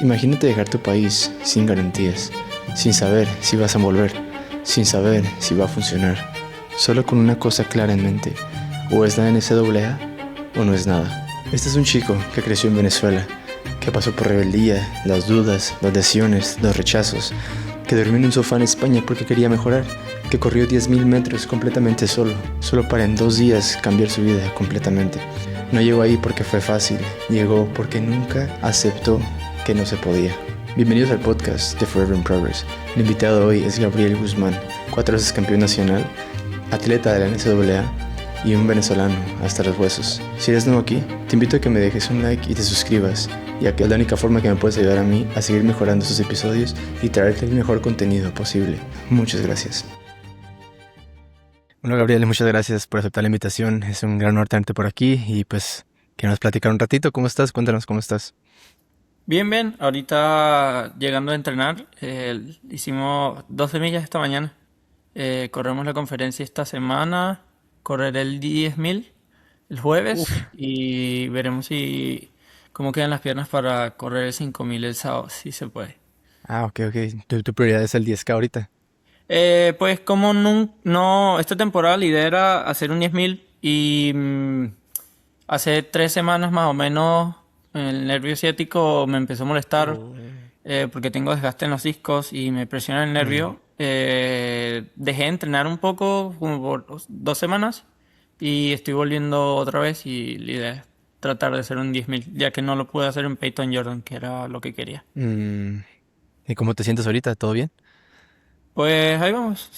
Imagínate dejar tu país sin garantías, sin saber si vas a volver, sin saber si va a funcionar, solo con una cosa clara en mente: o es la NCAA o no es nada. Este es un chico que creció en Venezuela, que pasó por rebeldía, las dudas, las lesiones, los rechazos, que durmió en un sofá en España porque quería mejorar, que corrió 10.000 metros completamente solo para en 2 días cambiar su vida completamente. No llegó ahí porque fue fácil, llegó porque nunca aceptó que no se podía. Bienvenidos al podcast de Forever in Progress. El invitado hoy es Gabriel Guzmán, 4 veces campeón nacional, atleta de la NCAA y un venezolano hasta los huesos. Si eres nuevo aquí, te invito a que me dejes un like y te suscribas, ya que es la única forma que me puedes ayudar a mí a seguir mejorando estos episodios y traerte el mejor contenido posible. Muchas gracias. Bueno, Gabriel, muchas gracias por aceptar la invitación. Es un gran honor tenerte por aquí y pues queremos platicar un ratito. ¿Cómo estás? Cuéntanos cómo estás. Bien, bien. Ahorita llegando a entrenar, hicimos 12 millas esta mañana. Corremos la conferencia esta semana, correré el 10.000 el jueves Uf. y veremos si cómo quedan las piernas para correr el 5.000 el sábado, si se puede. Ok. Tu prioridad es el 10K ahorita. Pues como no, esta temporada la idea era hacer un 10.000 y hace 3 semanas más o menos el nervio ciático me empezó a molestar Oh. porque tengo desgaste en los discos y me presiona el Mm. nervio. Dejé de entrenar un poco, como por 2 semanas, y estoy volviendo otra vez y la idea es tratar de hacer un 10.000 ya que no lo pude hacer en Peyton Jordan, que era lo que quería. Mm. ¿Y cómo te sientes ahorita? ¿Todo bien? Pues ahí vamos.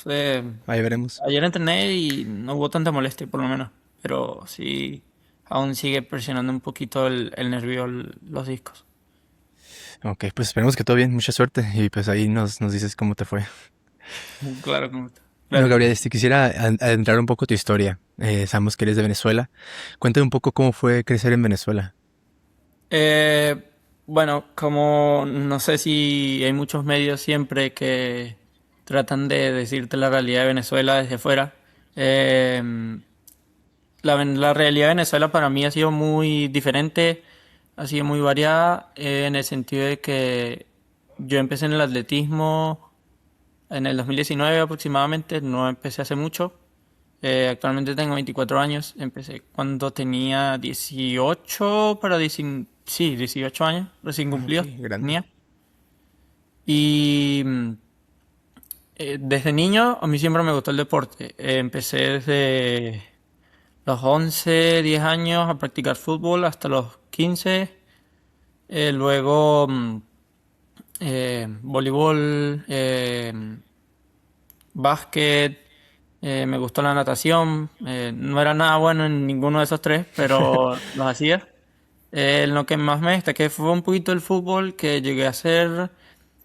Ahí veremos. Ayer entrené y no hubo tanta molestia, por lo menos. Pero sí, aún sigue presionando un poquito el nervio los discos. Ok, pues esperemos que todo bien. Mucha suerte y pues ahí nos dices cómo te fue. Claro, como Bueno, claro que sí. Gabriel, si quisiera adentrar un poco tu historia. Sabemos que eres de Venezuela. Cuéntame un poco cómo fue crecer en Venezuela. Eh, bueno, como no sé si hay muchos medios siempre que tratan de decirte la realidad de Venezuela desde fuera. eh, la realidad de Venezuela para mí ha sido muy diferente, ha sido muy variada, en el sentido de que yo empecé en el atletismo en el 2019 aproximadamente, no empecé hace mucho. Actualmente tengo 24 años, empecé cuando tenía 18 sí, 18 años, recién Ok, cumplidos grande. tenía. Y desde niño a mí siempre me gustó el deporte. Empecé desde los 11 10 años a practicar fútbol hasta los 15. Luego voleibol, básquet, me gustó la natación. No era nada bueno en ninguno de esos tres, pero los hacía. En lo que más me destaqué fue un poquito el fútbol, que llegué a hacer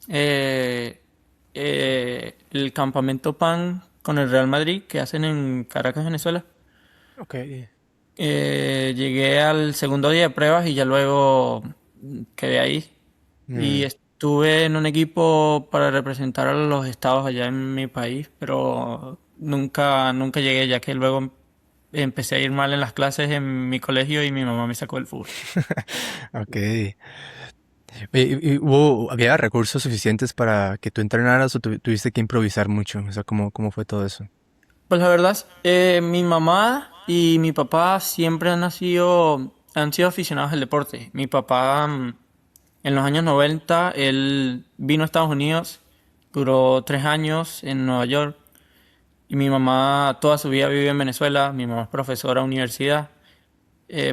eh, el campamento PAN con el Real Madrid que hacen en Caracas, Venezuela. Ok. Llegué al segundo día de pruebas y ya luego quedé ahí. Y Mm. estuve en un equipo para representar a los estados allá en mi país, pero nunca llegué, ya que luego empecé a ir mal en las clases en mi colegio y mi mamá me sacó del fútbol. Ok. ¿Había recursos suficientes para que tú entrenaras o tuviste que improvisar mucho? O sea, ¿cómo fue todo eso? Pues la verdad, mi mamá y mi papá siempre han sido aficionados al deporte. Mi papá, en los años 90 él vino a Estados Unidos, duró 3 años en Nueva York. Y mi mamá toda su vida vive en Venezuela. Mi mamá es profesora de universidad.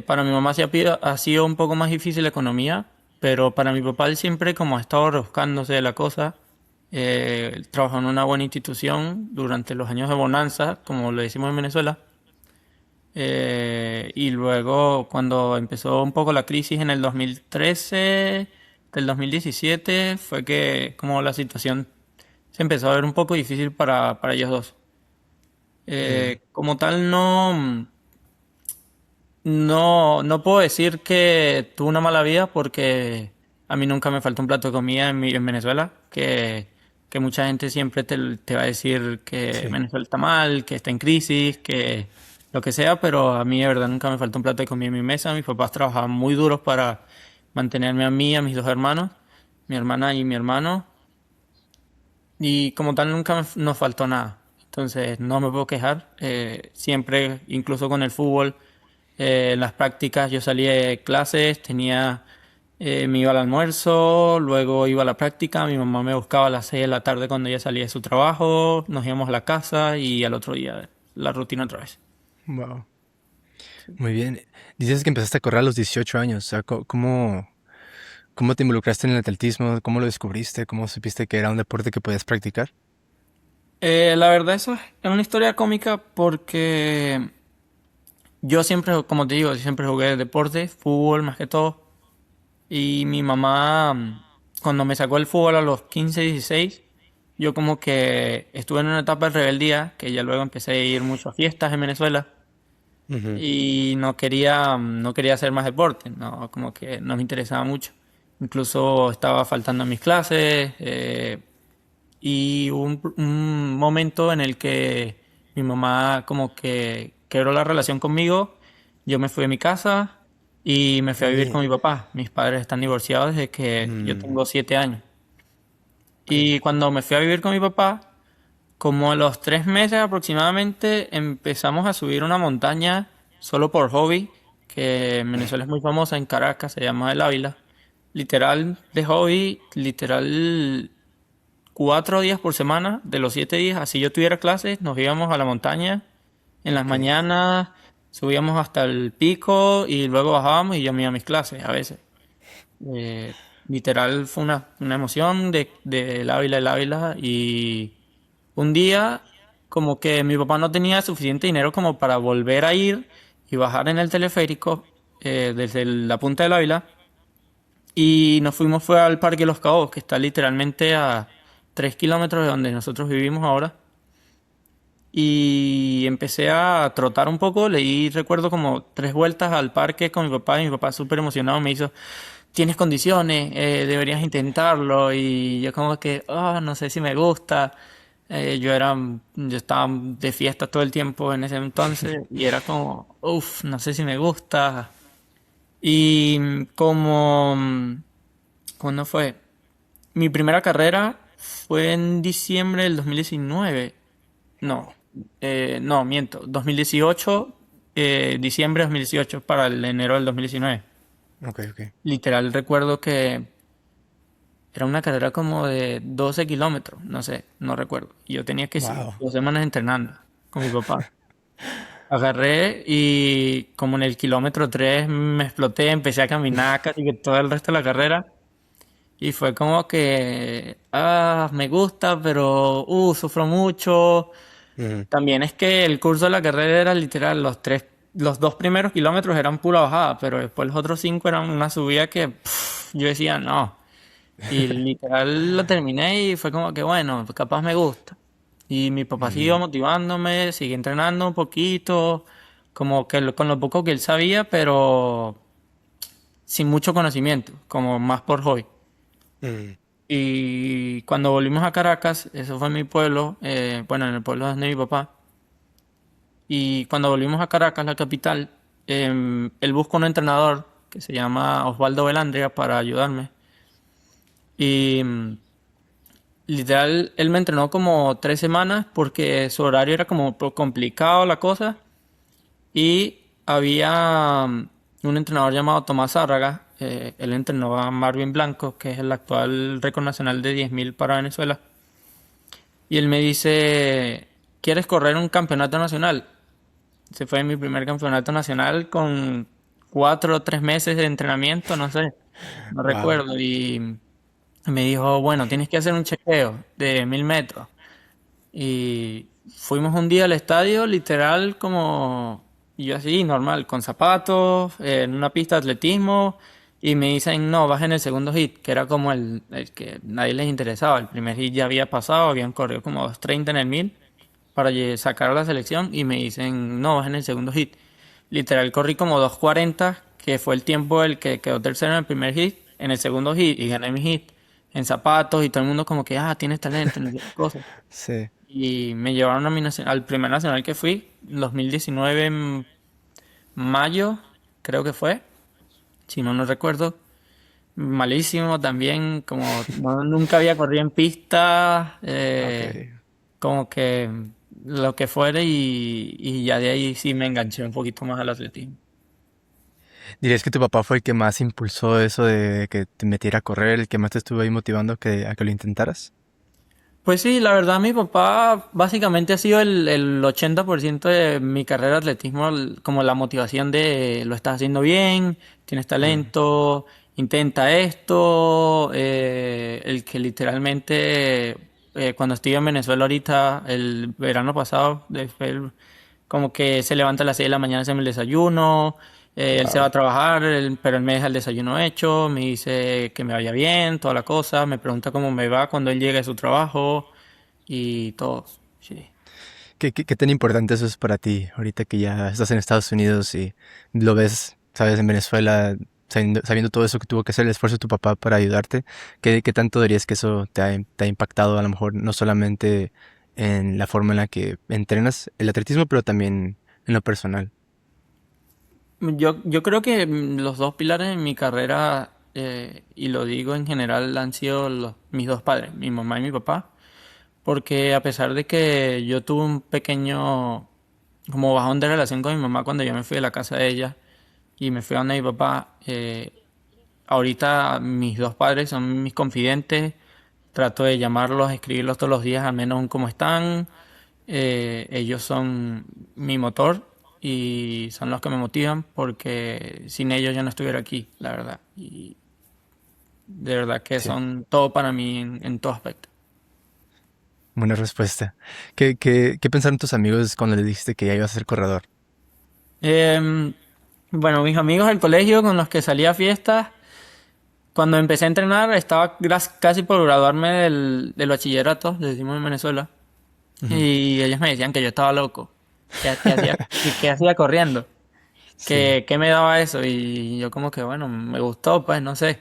Para mi mamá sí ha sido un poco más difícil la economía, pero para mi papá él siempre como ha estado rebuscándose de la cosa. Él trabajó en una buena institución durante los años de bonanza, como lo decimos en Venezuela. Y luego cuando empezó un poco la crisis en el 2013, del 2017, fue que como la situación se empezó a ver un poco difícil para ellos dos. Mm. Como tal, no puedo decir que tuve una mala vida porque a mí nunca me faltó un plato de comida en Venezuela, que mucha gente siempre te va a decir que Sí. Venezuela está mal, que está en crisis, que lo que sea, pero a mí de verdad nunca me faltó un plato de comida en mi mesa. Mis papás trabajaban muy duros para mantenerme a mí y a mis dos hermanos. mi hermana y mi hermano. Y como tal nunca nos faltó nada. Entonces no me puedo quejar. Siempre, incluso con el fútbol, en las prácticas yo salía de clases, me iba al almuerzo, luego iba a la práctica, mi mamá me buscaba a las 6 de la tarde cuando ella salía de su trabajo, nos íbamos a la casa y al otro día la rutina otra vez. Wow. Muy bien. Dices que empezaste a correr a los 18 años. O sea, ¿cómo te involucraste en el atletismo? ¿Cómo lo descubriste? ¿Cómo supiste que era un deporte que podías practicar? La verdad eso es una historia cómica porque yo siempre, como te digo, siempre jugué deporte, fútbol más que todo. Y mi mamá, cuando me sacó el fútbol a los 15 16 yo como que estuve en una etapa de rebeldía, que ya luego empecé a ir mucho a fiestas en Venezuela Ujú. y no quería hacer más deporte, no, como que no me interesaba mucho. Incluso estaba faltando a mis clases y hubo un momento en el que mi mamá como que quebró la relación conmigo, yo me fui a mi casa y me fui a vivir Oye. con mi papá. Mis padres están divorciados desde que yo Mm, tengo 7 años. ok. Y cuando me fui a vivir con mi papá, como a los 3 meses aproximadamente, empezamos a subir una montaña solo por hobby, que en Venezuela es muy famosa, en Caracas, se llama El Ávila. Literal, de hobby, literal, 4 días por semana, de los 7 días, así yo tuviera clases, nos íbamos a la montaña en las Ok. mañanas, subíamos hasta el pico y luego bajábamos y yo me iba a mis clases a veces. Eh, Literal fue una emoción de el Ávila y un día como que mi papá no tenía suficiente dinero como para volver a ir y bajar en el teleférico desde la punta del Ávila y nos fuimos fue al Parque Los Caobos, que está literalmente a 3 kilómetros de donde nosotros vivimos ahora. Y empecé a trotar un poco, le di, recuerdo, como 3 vueltas al parque con mi papá y mi papá súper emocionado me hizo, tienes condiciones, deberías intentarlo. Y yo como que, no sé si me gusta. Yo estaba de fiesta todo el tiempo en ese entonces y era como, uff, no sé si me gusta. Y ¿cuándo fue? Mi primera carrera fue en diciembre del 2019. No, no, miento. 2018, diciembre de 2018 para el enero del 2019. Ok, ok. Literal recuerdo que era una carrera como de 12 kilómetros, no sé, no recuerdo. Y yo tenía que sí, Wow. 2 semanas entrenando con mi papá. Agarré y como en el kilómetro 3 me exploté, empecé a caminar casi que todo el resto de la carrera. Y fue como que, me gusta, pero, sufro mucho. Ujú. También es que el curso de la carrera era literal, los 2 primeros kilómetros eran pura bajada, pero después los otros 5 eran una subida que yo decía no. Y literal lo terminé y fue como que bueno, capaz me gusta. Y mi papá siguió Mm, motivándome, seguí entrenando un poquito, como que con lo poco que él sabía, pero sin mucho conocimiento, como más por hobby. mm. Y cuando volvimos a Caracas, eso fue en mi pueblo, bueno, en el pueblo de mi papá. Y cuando volvimos a Caracas, la capital, él buscó un entrenador que se llama Osvaldo Velandria para ayudarme. Y literal, él me entrenó como 3 semanas porque su horario era como complicado la cosa. Y había un entrenador llamado Tomás Zárraga. Él entrenó a Marvin Blanco, que es el actual récord nacional de 10.000 para Venezuela. Y él me dice, ¿quieres correr un campeonato nacional? Ese fue mi primer campeonato nacional con 4 o 3 meses de entrenamiento, no sé, no Wow. recuerdo. Y me dijo, bueno, tienes que hacer un chequeo de 1.000 metros. Y fuimos un día al estadio, literal, como y yo así, normal, con zapatos, en una pista de atletismo. Y me dicen, no, vas en el segundo hit, que era como el que nadie les interesaba. El primer hit ya había pasado, habían corrido como 2:30 en el 1.000 para sacar a la selección y me dicen, no, vas en el segundo hit. Literal, corrí como 2:40 que fue el tiempo el que quedó tercero en el primer hit, en el segundo hit y gané mi hit en zapatos y todo el mundo como que, tienes talento, no sé qué cosa. Sí. Y me llevaron a al primer nacional que fui, 2019 en mayo, creo que fue, si no recuerdo. malísimo también, como nunca había corrido en pista, Ok. como que lo que fuera y ya de ahí sí me enganché un poquito más al atletismo. ¿Dirías que tu papá fue el que más impulsó eso de que te metiera a correr, el que más te estuvo ahí motivando a que lo intentaras? Pues sí, la verdad mi papá básicamente ha sido el 80% de mi carrera de atletismo, como la motivación de lo estás haciendo bien, tienes Mm. talento, intenta esto, el que literalmente cuando estoy en Venezuela ahorita, el verano pasado, como que se levanta a las 6 de la mañana, hace el desayuno, él se va Wow. a trabajar, pero él me deja el desayuno hecho, me dice que me vaya bien, toda la cosa, me pregunta cómo me va cuando él llega de su trabajo y todo. Sí. ¿Qué tan importante eso es para ti ahorita que ya estás en Estados Unidos y lo ves, sabes, en Venezuela, sabiendo todo eso que tuvo que hacer el esfuerzo de tu papá para ayudarte? ¿Qué tanto dirías que eso te ha impactado a lo mejor no solamente en la forma en la que entrenas el atletismo, pero también en lo personal? Yo creo que los dos pilares de mi carrera, y lo digo en general, han sido mis dos padres, mi mamá y mi papá, porque a pesar de que yo tuve un pequeño como bajón de relación con mi mamá cuando yo me fui de la casa de ella y me fui a donde mi papá, ahorita mis dos padres son mis confidentes, trato de llamarlos, escribirlos todos los días, al menos un cómo están. Ellos son mi motor y son los que me motivan porque sin ellos yo no estuviera aquí, la verdad. Y de verdad que Sí, son todo para mí en todo aspecto. buena respuesta. ¿Qué pensaron tus amigos cuando le dijiste que ya ibas a ser corredor? Em, bueno, mis amigos del colegio con los que salía a fiestas, cuando empecé a entrenar estaba casi por graduarme del bachillerato, le decimos en Venezuela. Ujú. Y ellos me decían que yo estaba loco, que hacía, que hacía corriendo, Sí. que me daba eso. Y yo como que, bueno, me gustó, pues, no sé.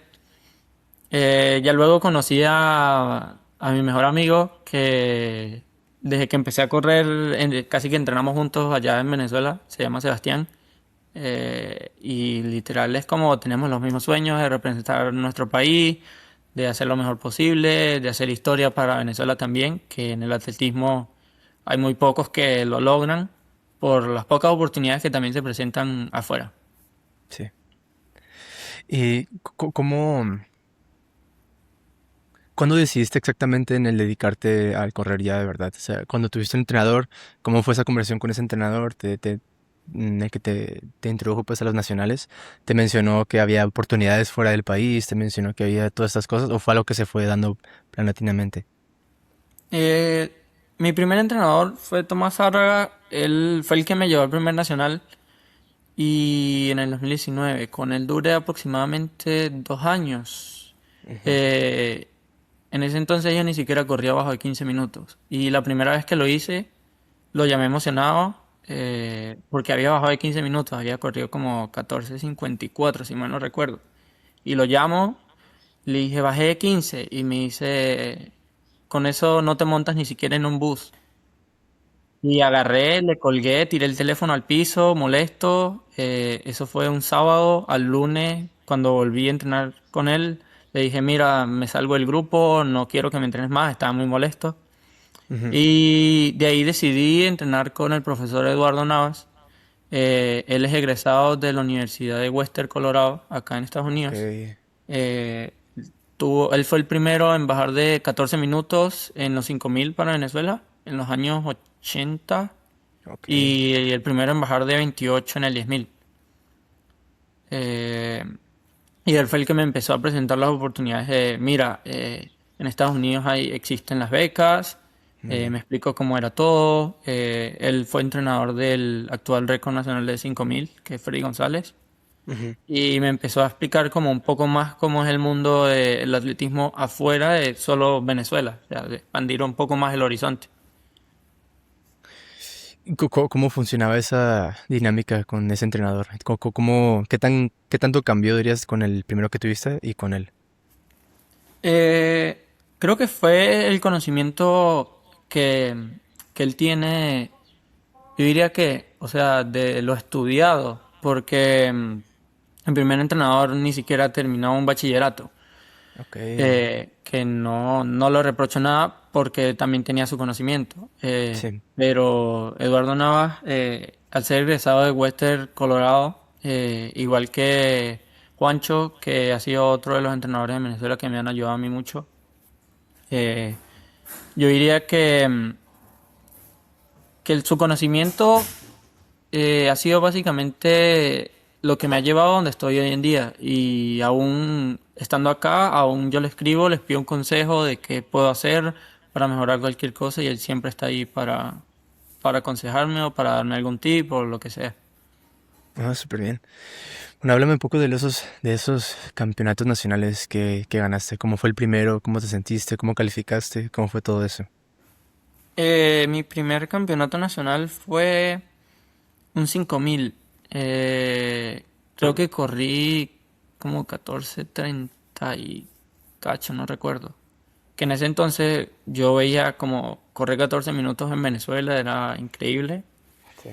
Ya luego conocí a mi mejor amigo, que desde que empecé a correr, casi que entrenamos juntos allá en Venezuela, se llama Sebastián. Y literal es como tenemos los mismos sueños de representar nuestro país, de hacer lo mejor posible, de hacer historia para Venezuela también, que en el atletismo hay muy pocos que lo logran por las pocas oportunidades que también se presentan afuera. Sí. ¿Y cuándo decidiste exactamente en el dedicarte al correr ya de verdad? O sea, cuando tuviste un entrenador, ¿cómo fue esa conversación con ese entrenador? El que te introdujo pues a los nacionales, ¿te mencionó que había oportunidades fuera del país? ¿Te mencionó que había todas estas cosas? ¿O fue algo que se fue dando paulatinamente? Mi primer entrenador fue Tomás Zárraga, él fue el que me llevó al primer nacional y en el 2019, con él duré aproximadamente 2 años. Eh, en ese entonces yo ni siquiera corría bajo de 15 minutos y la primera vez que lo hice lo llamé emocionado porque había bajado de 15 minutos, había corrido como 14:54 si mal no recuerdo. Y lo llamo, le dije bajé de 15 y me dice, con eso no te montas ni siquiera en un bus. Y agarré, le colgué, tiré el teléfono al piso, molesto. Eso fue un sábado. Al lunes, cuando volví a entrenar con él, le dije, mira, me salgo del grupo, no quiero que me entrenes más, estaba muy molesto. Ujú. Y de ahí decidí entrenar con el profesor Eduardo Navas. Él es egresado de la Universidad de Western Colorado, acá en Estados Ok, Unidos. Eh, él fue el primero en bajar de 14 minutos en los 5.000 para Venezuela en los años 80 ok. y el primero en bajar de 28 en el 10.000. Eh, y él fue el que me empezó a presentar las oportunidades de, mira, en Estados Unidos existen las becas, Mm, me explicó cómo era todo. Él fue entrenador del actual récord nacional de 5.000, que es Freddy González. ujú. Y me empezó a explicar como un poco más cómo es el mundo del atletismo afuera de solo Venezuela, o sea, de expandir un poco más el horizonte. ¿Y cómo funcionaba esa dinámica con ese entrenador? ¿Qué tanto cambió, dirías, con el primero que tuviste y con él? Eh, Creo que fue el conocimiento que él tiene, yo diría que, o sea, de lo estudiado, porque el primer entrenador ni siquiera terminó un bachillerato. Ok. Que no lo reprocho nada porque también tenía su conocimiento. Sí. Pero Eduardo Navas, al ser egresado de Western Colorado, igual que Juancho, que ha sido otro de los entrenadores de Venezuela que me han ayudado a mí mucho, eh, yo diría que su conocimiento ha sido básicamente lo que me ha llevado a donde estoy hoy en día. Y aún estando acá, aún yo le escribo, les pido un consejo de qué puedo hacer para mejorar cualquier cosa y él siempre está ahí para aconsejarme o para darme algún tip o lo que sea. Ah, súper bien. Bueno, háblame un poco de esos campeonatos nacionales que ganaste. ¿Cómo fue el primero? ¿Cómo te sentiste? ¿Cómo calificaste? ¿Cómo fue todo eso? Mi primer campeonato nacional fue un 5000. Creo que corrí como 14:30 y cacho, no recuerdo. Que en ese entonces yo veía como correr 14 minutos en Venezuela, era increíble. Sí.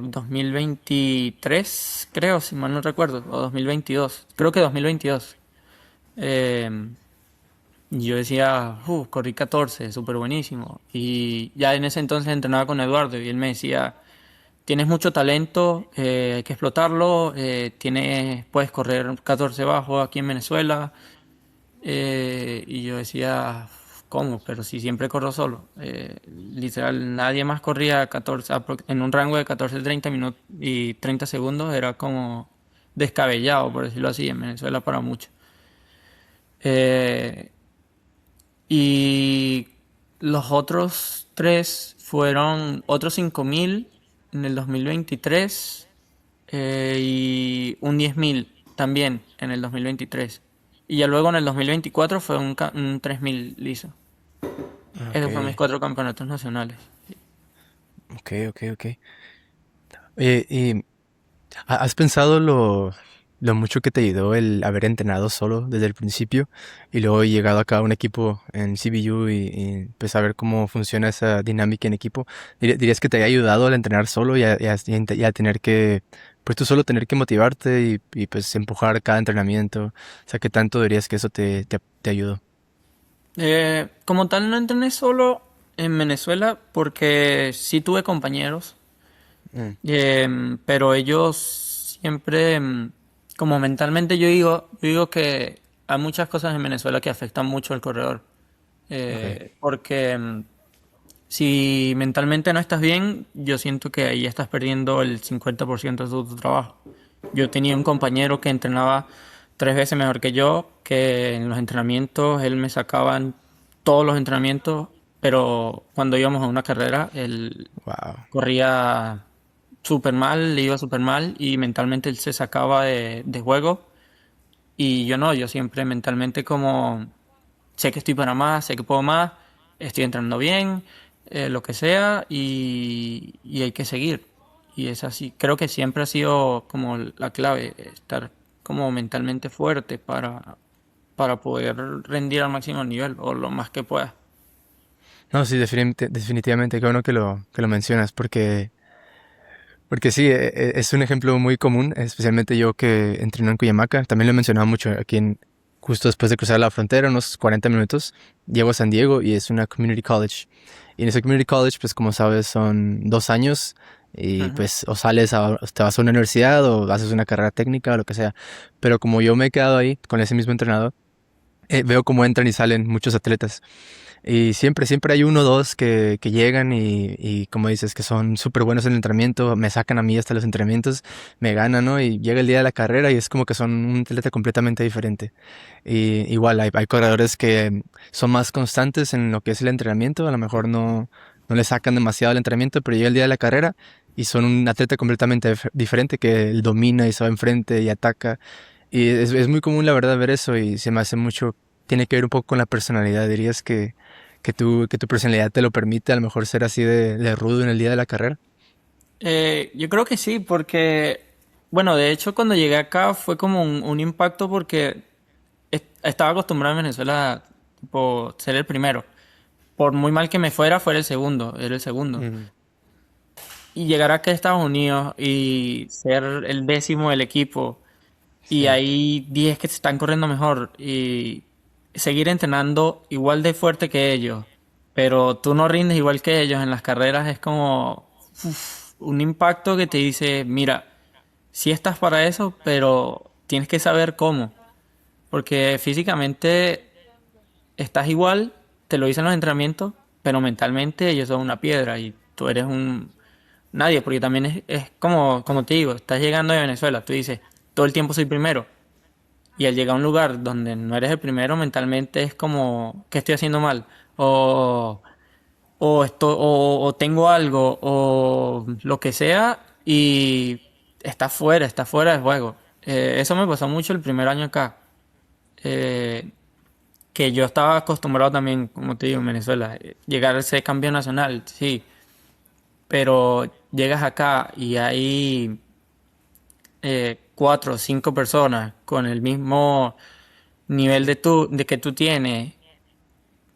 2023, creo, si mal no recuerdo, o 2022, creo que 2022. Eh, yo decía, corrí 14, súper buenísimo. Y ya en ese entonces entrenaba con Eduardo y él me decía, tienes mucho talento, hay que explotarlo, puedes correr 14 bajo aquí en Venezuela. Y yo decía, ¿cómo? Pero si siempre corro solo. Literal, nadie más corría 14, en un rango de 14, 30 minutos y 30 segundos. Era como descabellado, por decirlo así, en Venezuela para muchos. Eh, y los otros tres fueron otros 5000 en el 2023 y un 10.000 también en el 2023. Y ya luego en el 2024 fue un 3000 liso. Ok, Esos fueron mis 4 campeonatos nacionales. ok. ¿Y has pensado lo mucho que te ayudó el haber entrenado solo desde el principio y luego llegado acá a un equipo en CBU y pues saber cómo funciona esa dinámica en equipo? ¿Dirías que te ha ayudado al entrenar solo y a tener que, pues tú solo tener que motivarte pues empujar cada entrenamiento? O sea, ¿qué tanto dirías que eso te ayudó? Como tal, no entrené solo en Venezuela porque sí tuve compañeros, Mm, pero ellos siempre, como mentalmente yo digo que hay muchas cosas en Venezuela que afectan mucho al corredor. ok. Porque si mentalmente no estás bien, yo siento que ahí estás perdiendo el 50% de tu trabajo. Yo tenía un compañero que entrenaba 3 veces mejor que yo, que en los entrenamientos él me sacaba en todos los entrenamientos, pero cuando íbamos a una carrera, él Wow. corría súper mal, le iba súper mal y mentalmente él se sacaba de juego y yo no, yo siempre mentalmente como sé que estoy para más, sé que puedo más, estoy entrenando bien, lo que sea, y hay que seguir. Y es así. Creo que siempre ha sido como la clave, estar como mentalmente fuerte para poder rendir al máximo nivel o lo más que pueda. No, sí, definitivamente, qué bueno que lo mencionas, porque sí, es un ejemplo muy común, especialmente yo que entreno en Cuyamaca. También lo he mencionado mucho justo después de cruzar la frontera, unos 40 minutos, llego a San Diego y es una community college. Y en ese community college, pues como sabes, son 2 años y Ujú. pues o te vas a una universidad o haces una carrera técnica o lo que sea. Pero como yo me he quedado ahí con ese mismo entrenador, veo cómo entran y salen muchos atletas. Y siempre hay uno o dos que llegan como dices, que son súper buenos en el entrenamiento, me sacan a mí hasta los entrenamientos, me ganan, ¿no? Y llega el día de la carrera y es como que son un atleta completamente diferente. Y igual hay corredores que son más constantes en lo que es el entrenamiento, a lo mejor no le sacan demasiado el entrenamiento, pero llega el día de la carrera y son un atleta completamente diferente que él domina y se va enfrente y ataca. Y es muy común, la verdad, ver eso y se me hace mucho, tiene que ver un poco con la personalidad. ¿Dirías que tu personalidad te lo permite a lo mejor ser así de rudo en el día de la carrera? Yo creo que sí, porque, bueno, de hecho cuando llegué acá fue como un impacto porque estaba acostumbrado en Venezuela, tipo, ser el primero. Por muy mal que me fuera el segundo, era el segundo. Ujú. Y llegar acá a Estados Unidos y ser el décimo del equipo y Sí. hay 10 que se están corriendo mejor y seguir entrenando igual de fuerte que ellos, pero tú no rindes igual que ellos en las carreras es como un impacto que te dice, mira, sí estás para eso, pero tienes que saber cómo, porque físicamente estás igual, te lo dicen los entrenamientos, pero mentalmente ellos son una piedra y tú eres un nadie, porque también es como te digo, estás llegando de Venezuela, tú dices, todo el tiempo soy primero. Y al llegar a un lugar donde no eres el primero, mentalmente es como, ¿qué estoy haciendo mal? O, o tengo algo, o lo que sea, y está fuera de juego. Eso me pasó mucho el primer año acá. Eh, que yo estaba acostumbrado también, como te digo, en Venezuela, llegar a ser campeón nacional, sí, pero llegas acá y hay cuatro o cinco personas con el mismo nivel de que tú tienes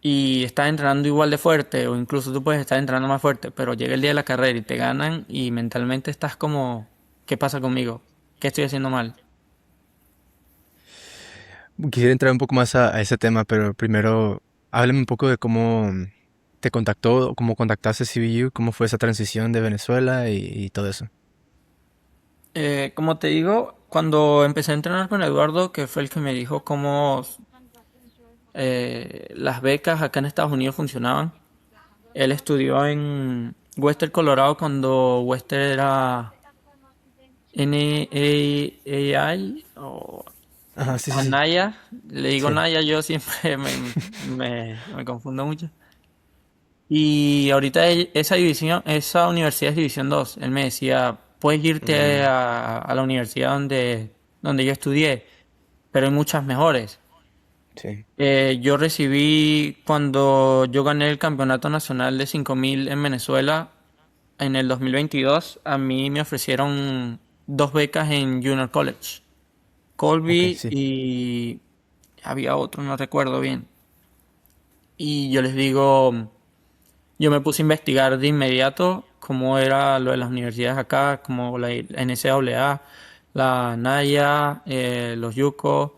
y estás entrenando igual de fuerte o incluso tú puedes estar entrenando más fuerte, pero llega el día de la carrera y te ganan y mentalmente estás como, ¿qué pasa conmigo? ¿Qué estoy haciendo mal? Quisiera entrar un poco más a ese tema, pero primero háblame un poco de cómo te contactó, cómo contactaste CBU, cómo fue esa transición de Venezuela y todo eso. Como te digo, cuando empecé a entrenar con Eduardo, que fue el que me dijo cómo las becas acá en Estados Unidos funcionaban, él estudió en Western, Colorado, cuando Western era NAI Ajá, sí, o sí, sí. Naya. Le digo Sí. Naya, yo siempre me confundo mucho. Y ahorita esa división, esa universidad es División 2. Él me decía, puedes irte Mm, a la universidad donde yo estudié, pero hay muchas mejores. sí. Yo recibí cuando yo gané el campeonato nacional de 5000 en Venezuela en el 2022. A mí me ofrecieron dos becas en Junior College, Ok, Colby sí. y había otro, no recuerdo bien. Y yo les digo, yo me puse a investigar de inmediato cómo era lo de las universidades acá, como la NCAA, la Naya, los Yucos.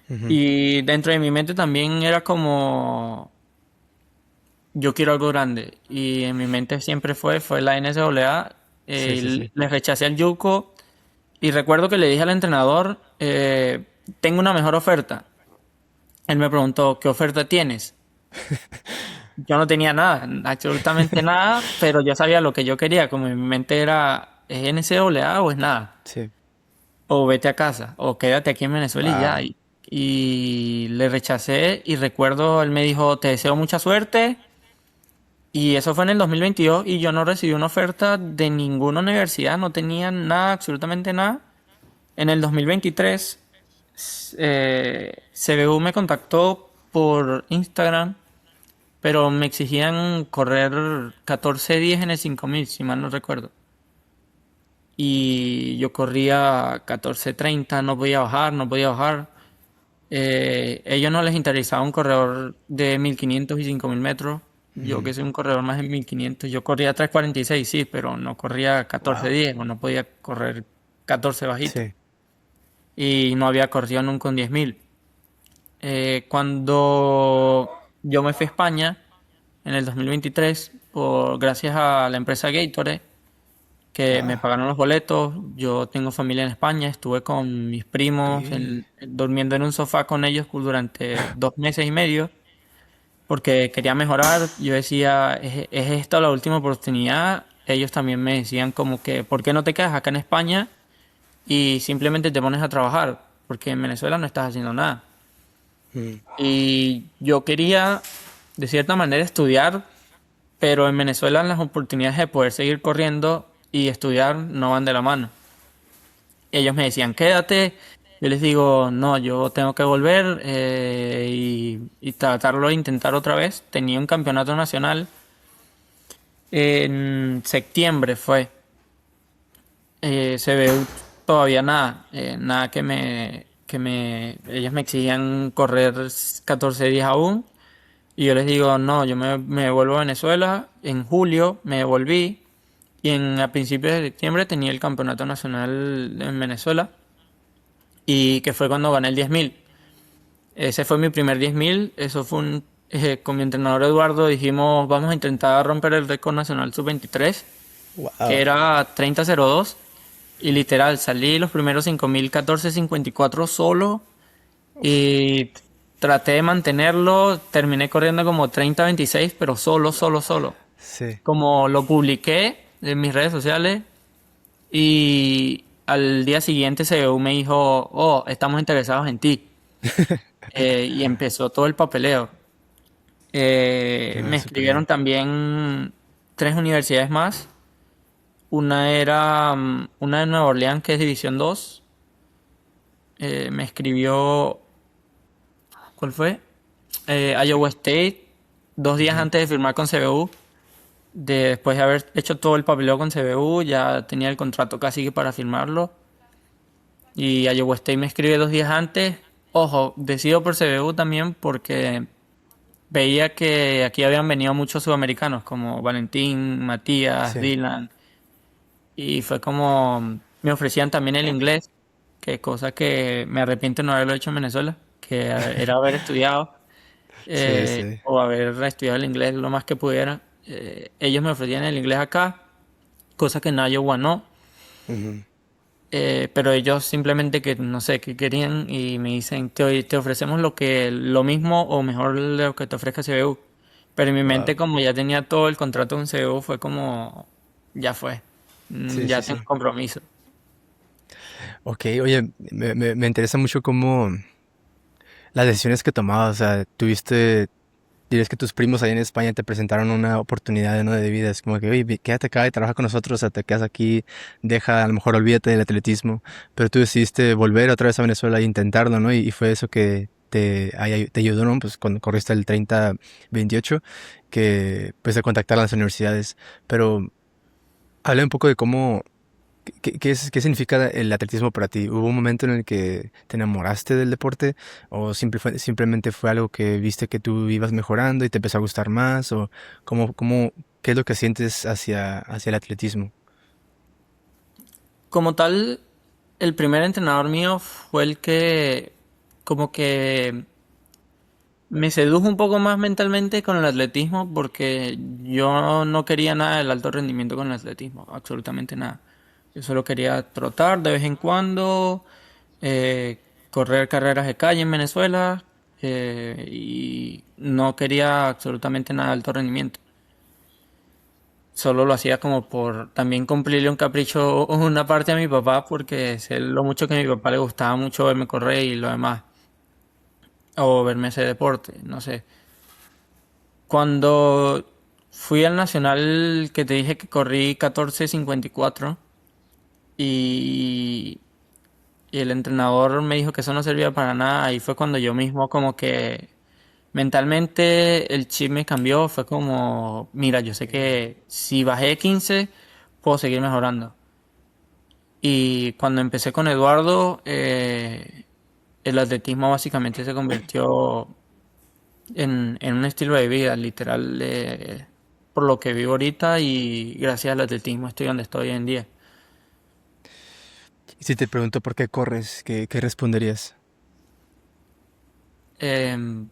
Ujú. Y dentro de mi mente también era como, yo quiero algo grande. Y en mi mente siempre fue la NCAA. Sí, sí, sí. Le rechacé al Yuco y recuerdo que le dije al entrenador, tengo una mejor oferta. Él me preguntó, ¿qué oferta tienes? Yo no tenía nada, absolutamente nada, pero yo sabía lo que yo quería, como en mi mente era, ¿es NCAA o es nada? Sí. O vete a casa, o quédate aquí en Venezuela y ya. Wow. Y le rechacé y recuerdo, él me dijo, te deseo mucha suerte. Y eso fue en el 2022 y yo no recibí una oferta de ninguna universidad, no tenía nada, absolutamente nada. En el 2023, CBU me contactó por Instagram, pero me exigían correr 14 días en el 5000 si mal no recuerdo. Y yo corría 14:30, no podía bajar, no podía bajar. Ellos no les interesaba un corredor de 1500 y 5000 metros. Yo que soy un corredor más de 1500, yo corría 3:46 sí, pero no corría Wow. 14:10 o no podía correr 14 bajito. Sí. Y no había corrido nunca un 10.000. Cuando yo me fui a España en el 2023, gracias a la empresa Gatorade, que me Ah, pagaron los boletos. Yo tengo familia en España, estuve con mis primos bien. durmiendo en un sofá con ellos durante 2 meses y medio, porque quería mejorar. Yo decía, ¿es esta la última oportunidad? Ellos también me decían como que, ¿por qué no te quedas acá en España y simplemente te pones a trabajar? Porque en Venezuela no estás haciendo nada. Mm, Y yo quería, de cierta manera, estudiar, pero en Venezuela las oportunidades de poder seguir corriendo y estudiar no van de la mano. Ellos me decían, quédate. Yo les digo, no, yo tengo que volver y tratarlo de intentar otra vez. Tenía un campeonato nacional en septiembre fue. CBU todavía nada, nada ellos me exigían correr 14 días aún. Y yo les digo, no, me vuelvo a Venezuela. En julio me volví y a principios de septiembre tenía el campeonato nacional en Venezuela. y que fue cuando gané el 10.000. Ese fue mi primer 10.000. Eso fue con mi entrenador Eduardo dijimos, vamos a intentar romper el récord nacional sub-23, que Wow. era 30.02. Y literal, salí los primeros 5.000 14.54 solo y traté de mantenerlo. Terminé corriendo como 30.26, pero solo, solo, solo. Sí. Como lo publiqué en mis redes sociales y al día siguiente CBU me dijo, oh, estamos interesados en ti. Y empezó todo el papeleo. Ah, Me súper escribieron bien. también tres universidades más. Una era una de Nueva Orleans, que es División 2. Me escribió, ¿cuál fue? Iowa State, 2 días Ujú. antes de firmar con CBU. Después de haber hecho todo el papeleo con CBU, ya tenía el contrato casi que para firmarlo. Y Iowa State me escribe 2 días antes. Ojo, decido por CBU también porque veía que aquí habían venido muchos sudamericanos como Valentín, Matías, Sí. Dylan. Y fue como me ofrecían también el inglés, que cosa que me arrepiento de no haberlo hecho en Venezuela, que era haber estudiado Sí, sí. o haber estudiado el inglés lo más que pudiera. Ellos me ofrecían el inglés acá, cosa que en Iowa no. Ujú. Pero ellos simplemente que no sé qué querían y me dicen te ofrecemos lo mismo o mejor lo que te ofrezca CBU. Pero en mi mente, Wow. como ya tenía todo el contrato con CBU, fue como ya fue. Sí, Ya sí, tengo sí. compromiso. Ok, oye, me interesa mucho cómo las decisiones que tomabas, o sea, dirías que tus primos ahí en España te presentaron una oportunidad, ¿no? De vida, es como que, oye, quédate acá y trabaja con nosotros, o sea, te quedas aquí, deja, a lo mejor olvídate del atletismo, pero tú decidiste volver otra vez a Venezuela e intentarlo, ¿no? Y fue eso que te ayudó, ¿no? Pues cuando corriste el 30-28, que pues de contactar a las universidades, pero habla un poco de cómo qué significa el atletismo para ti? ¿Hubo un momento en el que te enamoraste del deporte o simplemente fue algo que viste que tú ibas mejorando y te empezó a gustar más? ¿O qué es lo que sientes hacia el atletismo? Como tal, el primer entrenador mío fue el que como que me sedujo un poco más mentalmente con el atletismo porque yo no quería nada del alto rendimiento con el atletismo, absolutamente nada. Yo solo quería trotar de vez en cuando, eh, correr carreras de calle en Venezuela y no quería absolutamente nada de alto rendimiento. Solo lo hacía como por también cumplirle un capricho o una parte a mi papá porque sé lo mucho que a mi papá le gustaba mucho verme correr y lo demás, o verme ese deporte, no sé. Cuando fui al nacional que te dije que corrí 14.54 y, y el entrenador me dijo que eso no servía para nada, ahí fue cuando yo mismo como que mentalmente el chip me cambió, fue como, mira, yo sé que si bajé 15 puedo seguir mejorando. Y cuando empecé con Eduardo, el atletismo básicamente se convirtió en un estilo de vida, literal, por lo que vivo ahorita y gracias al atletismo estoy donde estoy hoy en día. Y si te pregunto por qué corres, ¿qué responderías? Em,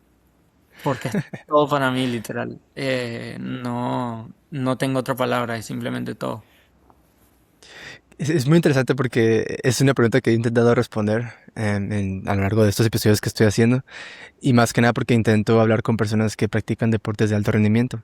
Porque es todo para mí, literal. No, no tengo otra palabra, es simplemente todo. Es muy interesante porque es una pregunta que he intentado responder a lo largo de estos episodios que estoy haciendo y más que nada porque intento hablar con personas que practican deportes de alto rendimiento.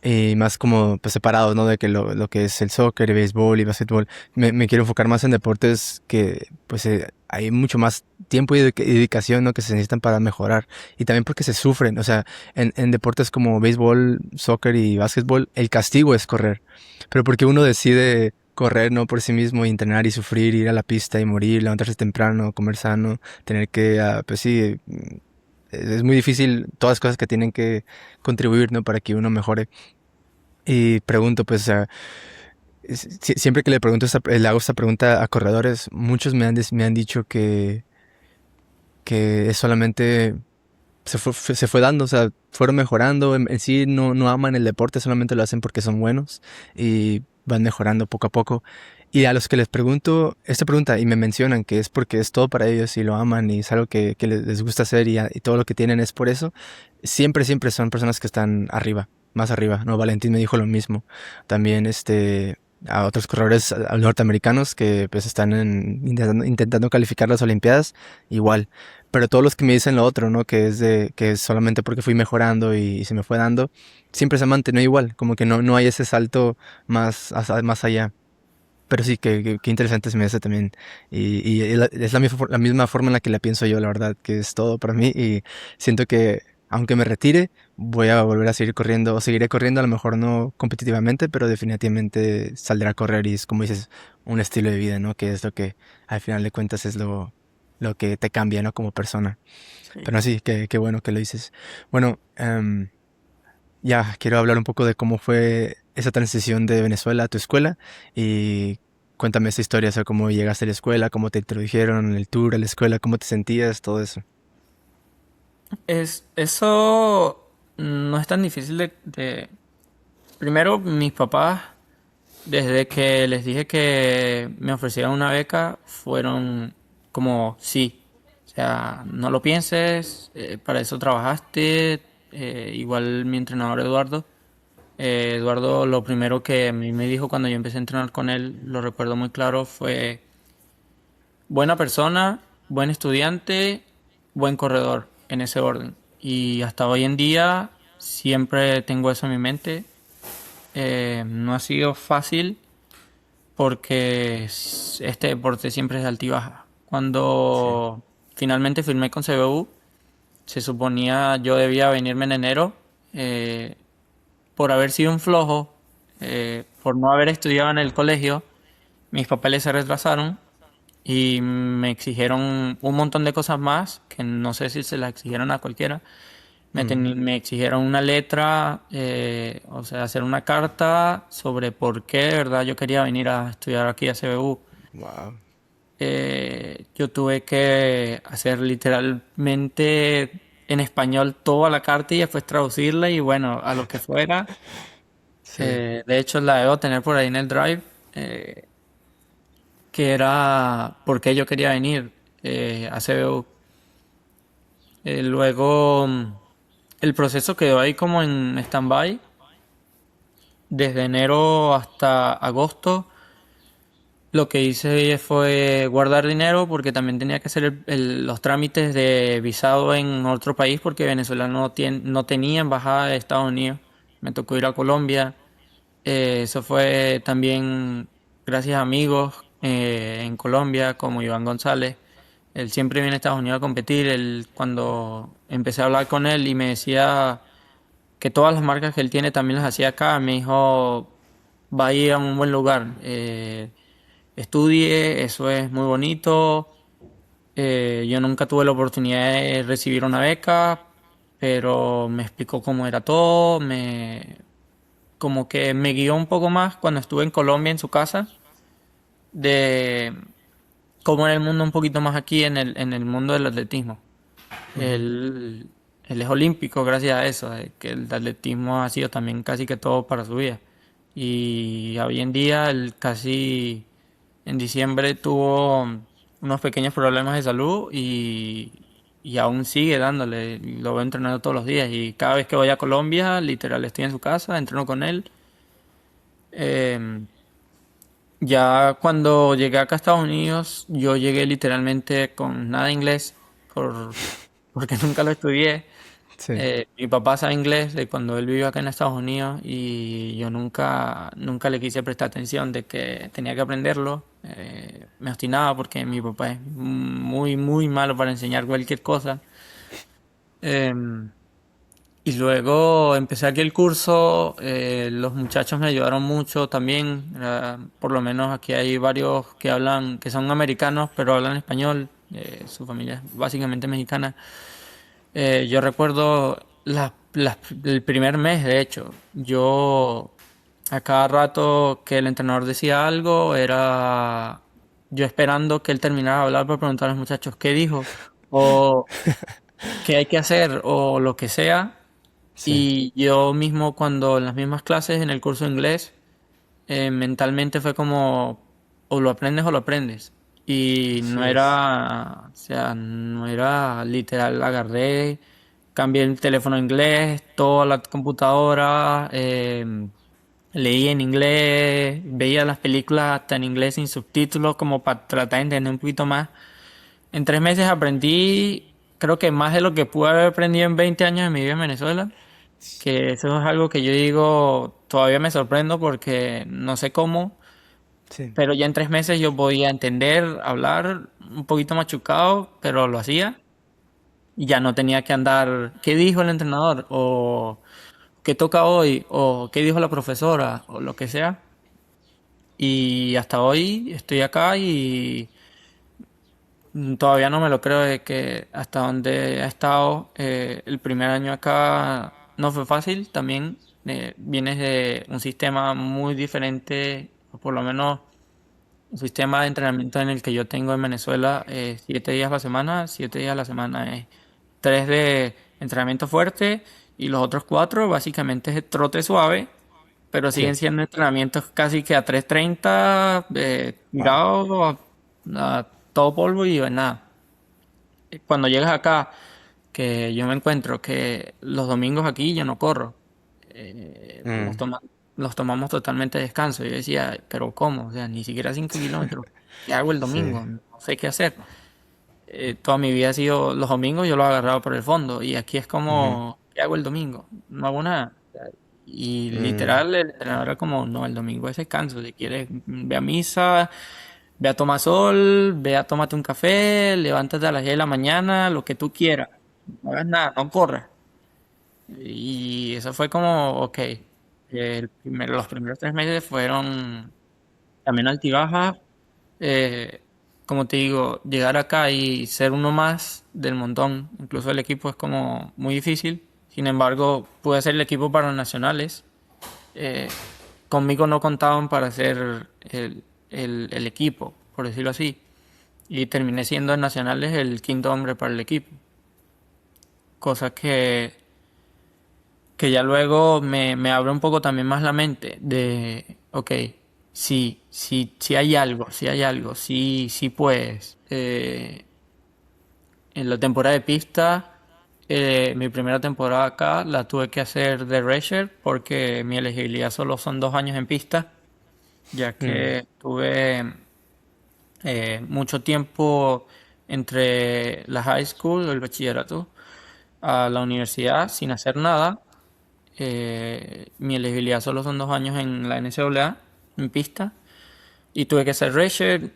Y más como pues, separados, ¿no? De que lo que es el soccer, el béisbol y básquetbol. Me quiero enfocar más en deportes que pues hay mucho más tiempo y dedicación, ¿no? Que se necesitan para mejorar. Y también porque se sufren. O sea, en deportes como béisbol, soccer y básquetbol, el castigo es correr. Pero porque uno decide correr, ¿no? Por sí mismo, y entrenar y sufrir, ir a la pista y morir, levantarse temprano, comer sano, tener que, pues sí, es muy difícil todas las cosas que tienen que contribuir, ¿no? Para que uno mejore. Y pregunto, pues, o sea, siempre que le hago esta pregunta a corredores, muchos me han dicho que es solamente se fue dando, o sea, fueron mejorando, en sí no aman el deporte, solamente lo hacen porque son buenos y van mejorando poco a poco. Y a los que les pregunto esta pregunta y me mencionan que es porque es todo para ellos y lo aman y es algo que les gusta hacer y todo lo que tienen es por eso, siempre, siempre son personas que están arriba, más arriba, ¿no? Valentín me dijo lo mismo. También a otros corredores norteamericanos que pues están intentando calificar las Olimpiadas, igual. Pero todos los que me dicen lo otro, ¿no? Que es solamente porque fui mejorando y se me fue dando, siempre se ha mantenido igual, como que no hay ese salto más allá. Pero sí, que interesante se me hace también. Y es la misma forma en la que la pienso yo, la verdad, que es todo para mí. Y siento que, aunque me retire, voy a volver a seguir corriendo, o seguiré corriendo, a lo mejor no competitivamente, pero definitivamente saldré a correr y es, como dices, un estilo de vida, ¿no? Que es lo que, al final de cuentas, es lo que te cambia, ¿no? Como persona. Sí. Pero sí, qué bueno que lo dices. Bueno, ya quiero hablar un poco de cómo fue esa transición de Venezuela a tu escuela y cuéntame esa historia, o sea, cómo llegaste a la escuela, cómo te introdujeron, el tour a la escuela, cómo te sentías, todo eso. Eso no es tan difícil Primero, mis papás, desde que les dije que me ofrecieran una beca, fueron como sí. O sea, no lo pienses, para eso trabajaste. Igual mi entrenador Eduardo. Eduardo, lo primero que a mí me dijo cuando yo empecé a entrenar con él, lo recuerdo muy claro, fue buena persona, buen estudiante, buen corredor, en ese orden. Y hasta hoy en día siempre tengo eso en mi mente. No ha sido fácil porque este deporte siempre es de altibaja. Sí. Cuando finalmente firmé con CBU, se suponía yo debía venirme en enero. eh, por haber sido un flojo, por no haber estudiado en el colegio, mis papeles se retrasaron y me exigieron un montón de cosas más que no sé si se las exigieron a cualquiera. Mm, Me exigieron una letra, o sea, hacer una carta sobre por qué de verdad yo quería venir a estudiar aquí a CBU. wow. Yo tuve que hacer literalmente en español toda la carta y después traducirla y bueno, a lo que fuera. Sí. De hecho, la debo tener por ahí en el drive, que era por qué yo quería venir a CBU. Luego, el proceso quedó ahí como en stand-by. Desde enero hasta agosto, lo que hice fue guardar dinero porque también tenía que hacer los trámites de visado en otro país porque Venezuela no tenía embajada de Estados Unidos. Me tocó ir a Colombia. Eso fue también gracias a amigos en Colombia, como Iván González. Él siempre viene a Estados Unidos a competir. Cuando empecé a hablar con él y me decía que todas las marcas que él tiene también las hacía acá, me dijo, va a ir a un buen lugar. Estudie, eso es muy bonito. Yo nunca tuve la oportunidad de recibir una beca, pero me explicó cómo era todo, como que me guió un poco más cuando estuve en Colombia en su casa, de cómo era el mundo un poquito más aquí en el mundo del atletismo. Ujú. Él, él es olímpico gracias a eso, de que el atletismo ha sido también casi que todo para su vida. Y hoy en día, él casi en diciembre tuvo unos pequeños problemas de salud y aún sigue dándole. Lo veo entrenando todos los días y cada vez que voy a Colombia, literal, estoy en su casa, entreno con él. Eh, ya cuando llegué acá a Estados Unidos, yo llegué literalmente con nada de inglés porque nunca lo estudié. Sí. Mi papá sabe inglés de cuando él vivió acá en Estados Unidos y yo nunca le quise prestar atención de que tenía que aprenderlo. Me obstinaba porque mi papá es muy, muy malo para enseñar cualquier cosa. Em, y luego empecé aquí el curso, los muchachos me ayudaron mucho también, por lo menos aquí hay varios que hablan, que son americanos, pero hablan español, su familia es básicamente mexicana. Yo recuerdo el primer mes, de hecho, yo a cada rato que el entrenador decía algo, era yo esperando que él terminara de hablar para preguntar a los muchachos qué dijo o qué hay que hacer o lo que sea. Sí. Y yo mismo cuando en las mismas clases en el curso de inglés, mentalmente fue como, o lo aprendes o lo aprendes. Y no Así es. era, o sea, no era literal, agarré, cambié el teléfono a inglés, toda la computadora, leí en inglés, veía las películas hasta en inglés sin subtítulos como para tratar de entender un poquito más. En 3 meses aprendí, creo que más de lo que pude haber aprendido en 20 años de mi vida en Venezuela, que eso es algo que yo digo, todavía me sorprendo porque no sé cómo, Sí. pero ya en 3 meses yo podía entender, hablar un poquito machucado, pero lo hacía y ya no tenía que andar, ¿qué dijo el entrenador? O ¿qué toca hoy? O ¿qué dijo la profesora? O lo que sea. Y hasta hoy estoy acá y todavía no me lo creo de que hasta donde he estado el primer año acá no fue fácil. También vienes de un sistema muy diferente, o por lo menos un sistema de entrenamiento en el que yo tengo en Venezuela, 7 días a la semana, 7 días a la semana es 3 de entrenamiento fuerte y los otros 4 básicamente es trote suave, pero siguen Sí. siendo entrenamientos casi que a 3:30, Wow. tirado a todo polvo y nada. Cuando llegas acá, que yo me encuentro que los domingos aquí yo no corro, eh, los Mm, toma- los tomamos totalmente de descanso. Yo decía, pero ¿cómo? O sea, ni siquiera 5 kilómetros. ¿Qué hago el sí. domingo? No sé qué hacer. Toda mi vida ha sido los domingos, yo los he agarrado por el fondo. Y aquí es Ujú. como, ¿qué hago el domingo? No hago nada. Y Mm, literal, el entrenador era como, no, el domingo es descanso. Si quieres, ve a misa, ve a tomar sol, ve a tomarte un café, levántate a las 10 de la mañana, lo que tú quieras. No hagas nada, no corras. Y eso fue como, ok, los primeros 3 meses fueron también altibajas. Eh, Como te digo, llegar acá y ser uno más del montón, incluso el equipo es como muy difícil. Sin embargo, pude ser el equipo para los nacionales. Eh, Conmigo no contaban para ser el equipo, por decirlo así. Y terminé siendo en nacionales el quinto hombre para el equipo. Cosa que ya luego me abre un poco también más la mente de, ok, sí, sí, sí hay algo, sí, sí puedes. En la temporada de pista, mi primera temporada acá la tuve que hacer de Racer porque mi elegibilidad solo son 2 años en pista, ya mm, que tuve mucho tiempo entre la high school, el bachillerato, a la universidad sin hacer nada. Mi elegibilidad solo son 2 años en la NCAA, en pista. Y tuve que ser racer,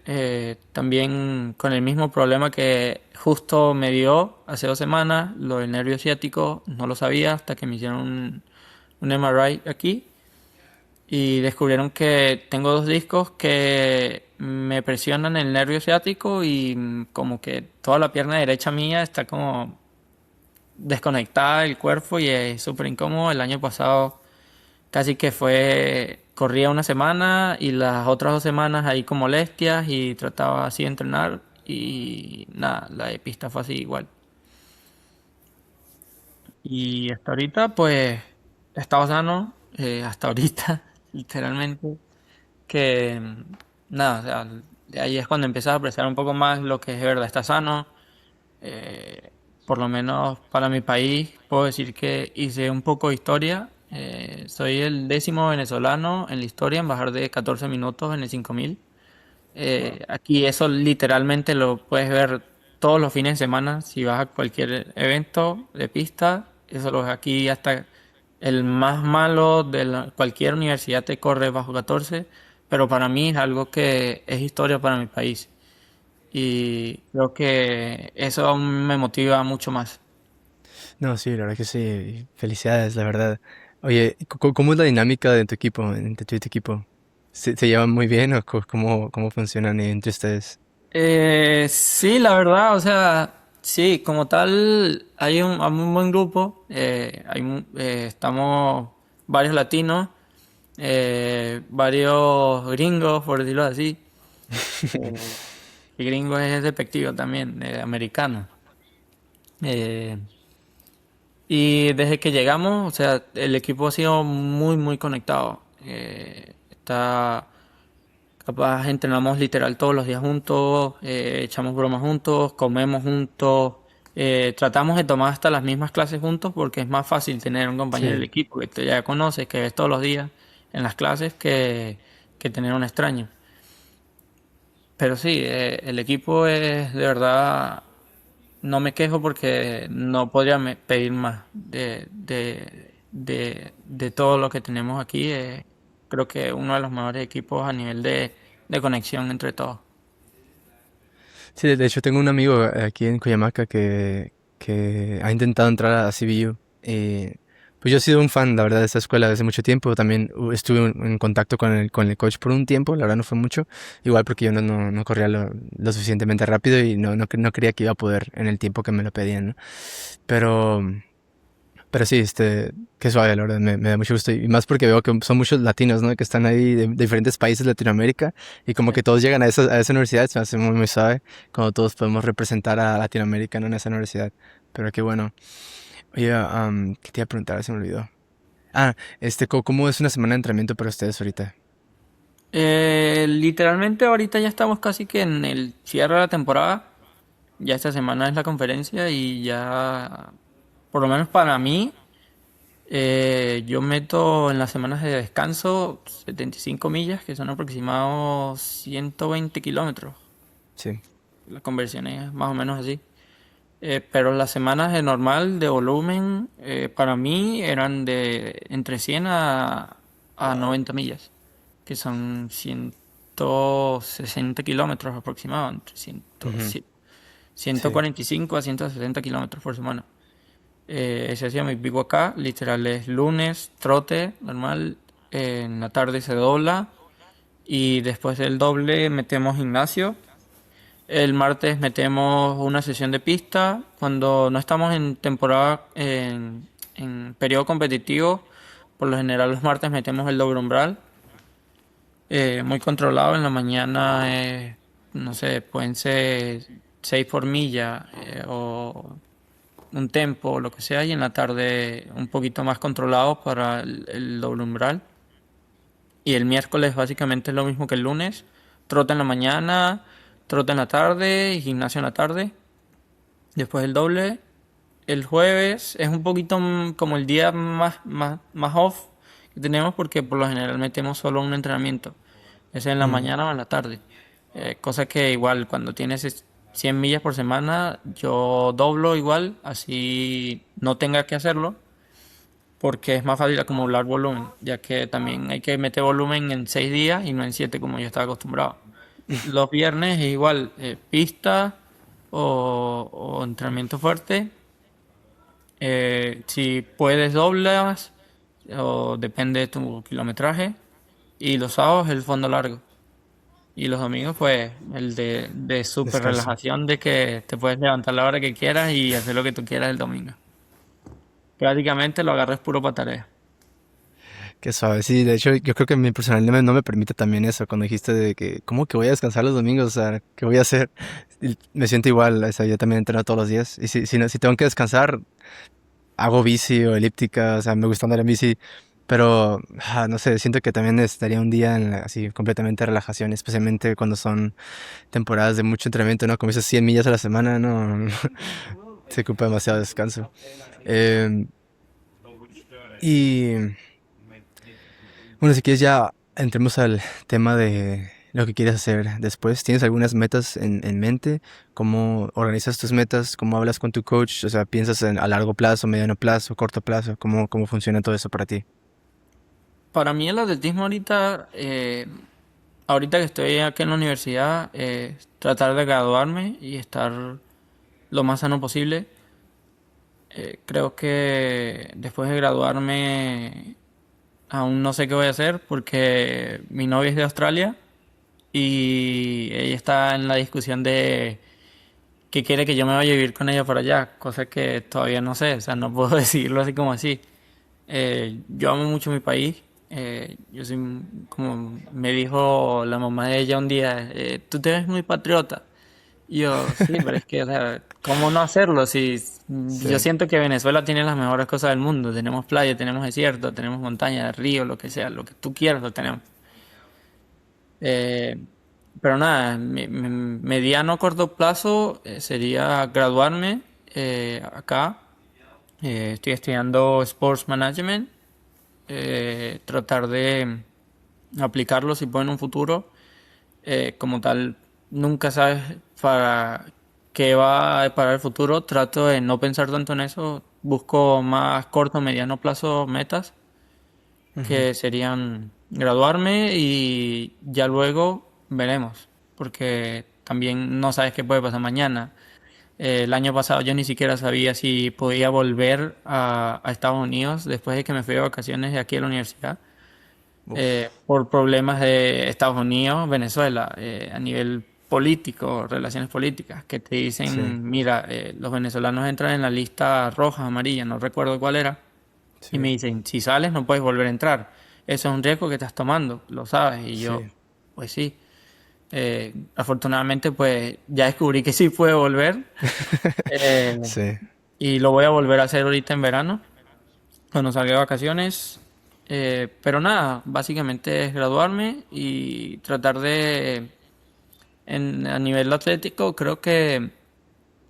también con el mismo problema que justo me dio hace 2 semanas, lo del nervio ciático, no lo sabía hasta que me hicieron un MRI aquí y descubrieron que tengo 2 discos que me presionan el nervio ciático y como que toda la pierna derecha mía está como desconectada del cuerpo y es súper incómodo. El año pasado casi que corría una semana y las otras 2 semanas ahí con molestias y trataba así de entrenar y nada, la de pista fue así igual. Y hasta ahorita pues he estado sano, hasta ahorita literalmente, que nada, o sea, de ahí es cuando empiezas a apreciar un poco más lo que es de verdad está sano. Por lo menos para mi país puedo decir que hice un poco de historia. Soy el 10.º venezolano en la historia en bajar de 14 minutos en el 5.000. wow. Aquí eso literalmente lo puedes ver todos los fines de semana. Si vas a cualquier evento de pista, eso lo ves aquí hasta el más malo de cualquier universidad te corre bajo 14. Pero para mí es algo que es historia para mi país. Y creo que eso aún me motiva mucho más. No, sí, la verdad que sí. Felicidades, la verdad. Oye, ¿cómo es la dinámica de tu equipo, entre tu equipo? ¿Se llevan muy bien o cómo funcionan entre ustedes? Sí, la verdad, o sea, sí, como tal, hay un buen grupo, estamos varios latinos, varios gringos, por decirlo así, y gringo es despectivo también, americano. Eh, y desde que llegamos, o sea, el equipo ha sido muy, muy conectado. Está Capaz entrenamos literal todos los días juntos, echamos bromas juntos, comemos juntos, tratamos de tomar hasta las mismas clases juntos porque es más fácil tener un compañero del Sí. equipo que te ya conoces, que ves todos los días en las clases que tener un extraño. Pero sí, el equipo es de verdad, no me quejo porque no podría pedir más de todo lo que tenemos aquí. Creo que uno de los mejores equipos a nivel de conexión entre todos. Sí, de hecho tengo un amigo aquí en Cuyamaca que ha intentado entrar a CBU. Pues yo he sido un fan, la verdad, de esta escuela desde mucho tiempo. También estuve en contacto con el coach por un tiempo, la verdad no fue mucho. Igual porque yo no corría lo suficientemente rápido y no creía que iba a poder en el tiempo que me lo pedían, ¿no? Pero, pero sí, qué suave, la verdad, me da mucho gusto. Y más porque veo que son muchos latinos, ¿no? Que están ahí de diferentes países de Latinoamérica y como que todos llegan a esa universidad, se me hace muy suave cuando todos podemos representar a Latinoamérica, ¿no? En esa universidad. Pero qué bueno. Oye, ¿qué te iba a preguntar? Se me olvidó. Ah, ¿cómo es una semana de entrenamiento para ustedes ahorita? Literalmente ahorita ya estamos casi que en el cierre de la temporada. Ya esta semana es la conferencia y ya, por lo menos para mí, yo meto en las semanas de descanso 75 millas, que son aproximados 120 kilómetros. Sí. La conversión es más o menos así. Pero las semanas de normal de volumen para mí eran de entre 100 a 90 millas, que son 160 kilómetros aproximadamente, Ujú. Sí. 145 a 160 kilómetros por semana. Ese hacía mi pico acá, literal es lunes, trote, normal, en la tarde se dobla y después del doble metemos gimnasio. El martes metemos una sesión de pista. Cuando no estamos en temporada, en periodo competitivo, por lo general los martes metemos el doble umbral. Muy controlado. En la mañana, no sé, pueden ser 6 por milla o un tempo o lo que sea. Y en la tarde un poquito más controlado para el doble umbral. Y el miércoles básicamente es lo mismo que el lunes. Trote en la mañana, trote en la tarde y gimnasio en la tarde. Después el doble. El jueves es un poquito como el día más off que tenemos porque por lo general metemos solo un entrenamiento. Es en la Mm. mañana o en la tarde. Cosa que igual cuando tienes 100 millas por semana, yo doblo igual, así no tenga que hacerlo, porque es más fácil acumular volumen, ya que también hay que meter volumen en 6 días y no en 7 como yo estaba acostumbrado. Los viernes es igual, pista o entrenamiento fuerte. Si puedes doblas o depende de tu kilometraje. Y los sábados el fondo largo. Y los domingos pues el de súper Descanso. relajación de que te puedes levantar a la hora que quieras y hacer lo que tú quieras el domingo. Prácticamente lo agarres puro para tarea. Qué suave. Sí, de hecho, yo creo que mi personal no me permite también eso. Cuando dijiste de que, ¿cómo que voy a descansar los domingos? O sea, ¿qué voy a hacer? Y me siento igual. O sea, yo también entreno todos los días. Y si tengo que descansar, hago bici o elíptica. O sea, me gusta andar en bici. Pero, no sé, siento que también estaría un día así completamente de relajación, especialmente cuando son temporadas de mucho entrenamiento, ¿no? Como esas 100 millas a la semana, ¿no? Se ocupa demasiado descanso. Eh, y bueno, si quieres ya entremos al tema de lo que quieres hacer después. ¿Tienes algunas metas en mente? ¿Cómo organizas tus metas? ¿Cómo hablas con tu coach? O sea, ¿piensas a largo plazo, mediano plazo, corto plazo? ¿Cómo funciona todo eso para ti? Para mí el atletismo ahorita, ahorita que estoy aquí en la universidad, tratar de graduarme y estar lo más sano posible. Creo que después de graduarme aún no sé qué voy a hacer porque mi novia es de Australia y ella está en la discusión de que quiere que yo me vaya a vivir con ella para allá, cosa que todavía no sé, o sea, no puedo decirlo así como así. Yo amo mucho mi país. Yo soy, como me dijo la mamá de ella un día, tú te ves muy patriota. Y yo, sí, pero es que, o sea, ¿cómo no hacerlo? Si yo Sí. siento que Venezuela tiene las mejores cosas del mundo. Tenemos playa, tenemos desierto, tenemos montaña, río, lo que sea, lo que tú quieras lo tenemos. Eh, pero nada, mediano corto plazo sería graduarme acá. Estoy estudiando Sports Management, tratar de aplicarlo si puedo en un futuro. Como tal, nunca sabes para qué va a parar el futuro. Trato de no pensar tanto en eso. Busco más corto, mediano plazo metas, Ujú. que serían graduarme y ya luego veremos. Porque también no sabes qué puede pasar mañana. El año pasado yo ni siquiera sabía si podía volver a Estados Unidos después de que me fui de vacaciones de aquí a la universidad, Uf, por problemas de Estados Unidos, Venezuela, a nivel político, relaciones políticas, que te sí, dicen, mira, los venezolanos entran en la lista roja, amarilla, no recuerdo cuál era, y me sí, dicen, si sales no puedes volver a entrar. Eso es un riesgo que estás tomando, lo sabes. Y yo, sí, pues sí. Afortunadamente, pues ya descubrí que sí puedo volver. eh, sí. y lo voy a volver a hacer ahorita en verano, cuando salga de vacaciones. Pero nada, básicamente es graduarme y tratar de, a nivel atlético, creo que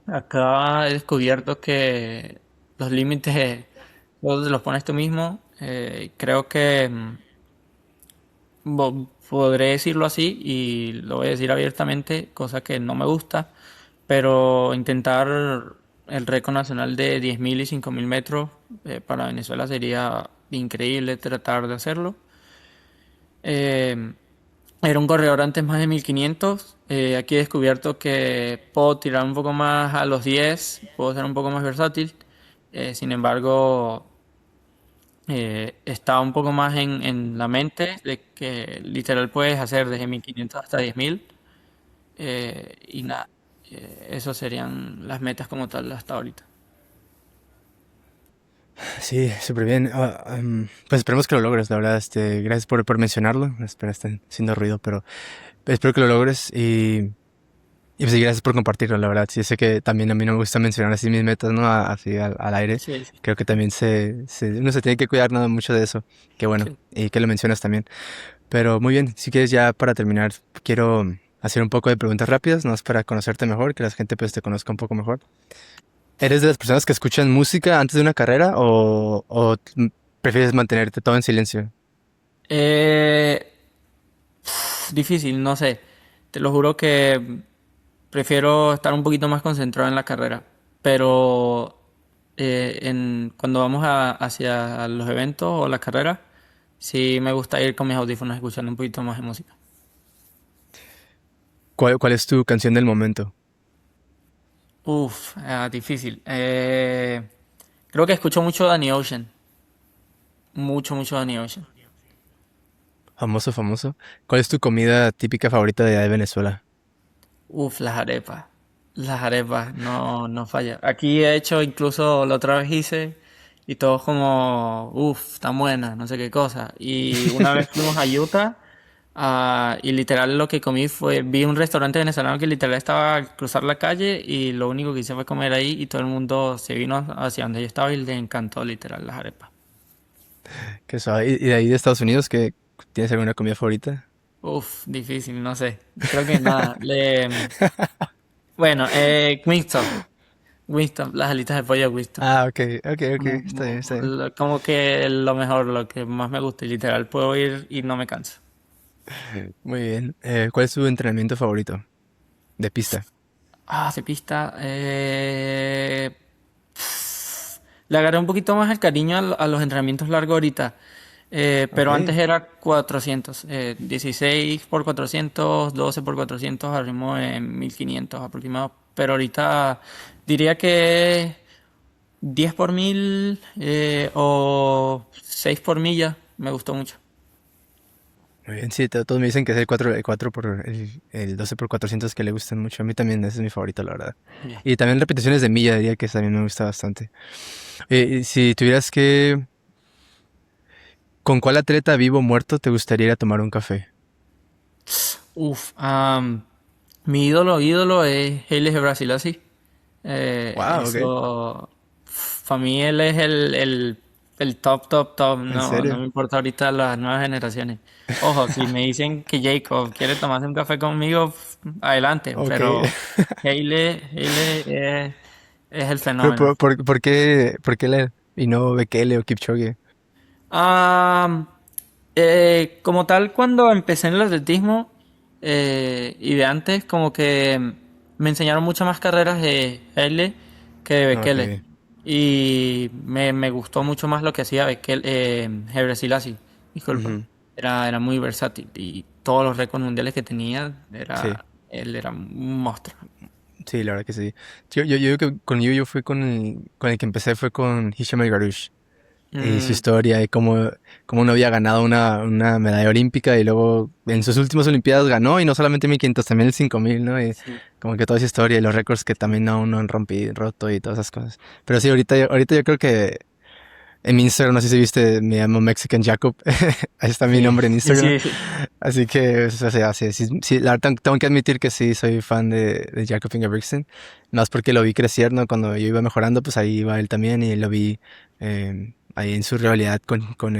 acá he descubierto que los límites todos los pones tú mismo. Creo que podré decirlo así y lo voy a decir abiertamente, cosa que no me gusta, pero intentar el récord nacional de 10.000 y 5.000 metros para Venezuela sería increíble tratar de hacerlo. Eh, Era un corredor antes más de 1.500. Aquí he descubierto que puedo tirar un poco más a los 10, puedo ser un poco más versátil. Sin embargo, está un poco más en la mente de que literal puedes hacer desde 1.500 hasta 10.000. Y nada, eso serían las metas como tal hasta ahorita. Sí, súper bien. Pues esperemos que lo logres, la verdad. Gracias por mencionarlo. Espera, están haciendo ruido, pero espero que lo logres y pues sí, gracias por compartirlo, la verdad. Sí, sé que también a mí no me gusta mencionar así mis metas, ¿no? Así al aire. Sí, sí, Creo que también uno se tiene que cuidar, ¿no? Mucho de eso. Qué bueno. sí. Y que lo mencionas también. Pero muy bien, si quieres ya para terminar, quiero hacer un poco de preguntas rápidas, no es para conocerte mejor, que la gente pues te conozca un poco mejor. ¿Eres de las personas que escuchan música antes de una carrera o prefieres mantenerte todo en silencio? Eh, Difícil, no sé. Te lo juro que prefiero estar un poquito más concentrado en la carrera. Pero cuando vamos hacia los eventos o la carrera, sí me gusta ir con mis audífonos escuchando un poquito más de música. ¿Cuál es tu canción del momento? Uf, difícil. Creo que escucho mucho Danny Ocean. Mucho, mucho Danny Ocean. Famoso, famoso. ¿Cuál es tu comida típica favorita de allá de Venezuela? Uf, las arepas. Las arepas, no, no falla. Aquí de hecho incluso la otra vez hice y todos como, uf, tan buena, no sé qué cosa. Y una vez fuimos a Utah, y literal lo que comí fue, vi un restaurante venezolano que literal estaba al cruzar la calle y lo único que hice fue comer ahí y todo el mundo se vino hacia donde yo estaba y le encantó literal las arepas. ¿Qué suave. ¿Y de ahí de Estados Unidos, qué tienes alguna comida favorita? Uf, difícil, no sé. Creo que nada. Bueno, Wingstop. Wingstop, las alitas de pollo Wingstop. Ah, ok, ok, ok, está bien, está bien. Como que lo mejor, lo que más me gusta. Y literal, puedo ir y no me canso. Muy bien. ¿Cuál es tu entrenamiento favorito? De pista. De pista. Le agarré un poquito más el cariño a los entrenamientos largos ahorita. Pero antes Ok. era 400. 16 por 400, 12 por 400 al ritmo de 1.500 aproximado. Pero ahorita diría que 10 por 1.000, o 6 por milla. Me gustó mucho. Muy bien, sí, todos me dicen que es el 4 por el 12 por 400 que le gustan mucho. A mí también, ese es mi favorito, la verdad. Bien. Y también repeticiones de milla, diría que también me gusta bastante. Y si tuvieras que... ¿Con cuál atleta vivo o muerto te gustaría ir a tomar un café? Uf, mi ídolo es Haile Gebrselassie. Wow, ok. Eso, para mí él es el el top, top, top. ¿En No, no serio? me importa ahorita las nuevas generaciones. Ojo, si me dicen que Jacob quiere tomarse un café conmigo, adelante. Ok. Pero Haile es el Pero fenómeno. por qué él y no Bekele o Kipchoge? Ah, como tal, cuando empecé en el atletismo y de antes, como que me enseñaron muchas más carreras de Haile que de Bekele. Ok, Y me gustó mucho más lo que hacía Bekele, Haile Selassie, disculpa. ujú, Era muy versátil y todos los récords mundiales que tenía, sí, él era un monstruo. sí, la verdad que sí. Yo creo que con yo fui con el que empecé fue con Hisham El Garouche. Y su Mm, historia y cómo no había ganado una medalla olímpica y luego en sus últimas olimpiadas ganó y no solamente 1500, también el 5000, ¿no? Y sí. como que toda esa historia y los récords que también aún no han roto y todas esas cosas. Pero sí, ahorita yo creo que en mi Instagram, no sé si viste, me llamo Mexican Jacob. Ahí está mi Sí, nombre en sí, Instagram. sí. Así que, o sea, sí, sí, sí, la verdad tengo que admitir que sí, soy fan de Jacob Ingebrigtsen. Más porque lo vi crecer, ¿no? Cuando yo iba mejorando, pues ahí iba él también y lo vi ahí en su rivalidad con con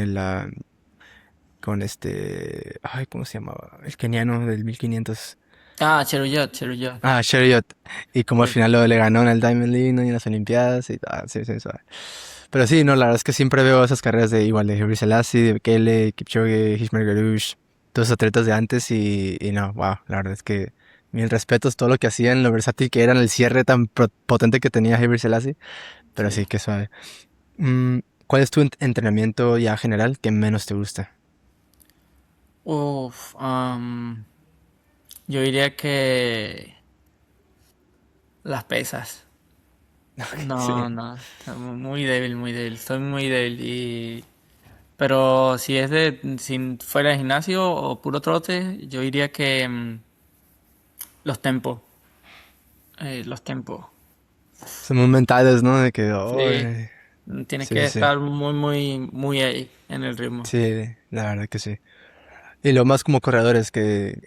ay, ¿cómo se llamaba? El keniano del 1500. Ah, Cheruyot, Cheruyot. Ah, Chariot. Y como al Sí. final le ganó en el Diamond League, ¿no? Y en las Olimpiadas y sí, sí, suave. Pero sí, no, la verdad es que siempre veo esas carreras de igual de Haile Selassie, de Bekele, Kipchoge, Hishmer Garouche, todos esos atletas de antes y no, wow, la verdad es que mil respetos todo lo que hacían, lo versátil que eran, el cierre tan potente que tenía Haile Selassie, pero Sí. sí, que suave. Mm, ¿Cuál es tu entrenamiento ya general que menos te gusta? Uf, yo diría que las pesas. Sí. No, no, está muy débil, muy débil. Estoy muy débil y... Pero si es si fuera de gimnasio o puro trote, yo diría que los tempos. Los tempos. Son muy mentales, ¿no? De que, Sí, "Ay". tienes Sí, que sí, sí. estar muy, muy, muy ahí en el ritmo. Sí, la verdad que sí. Y lo más como corredores que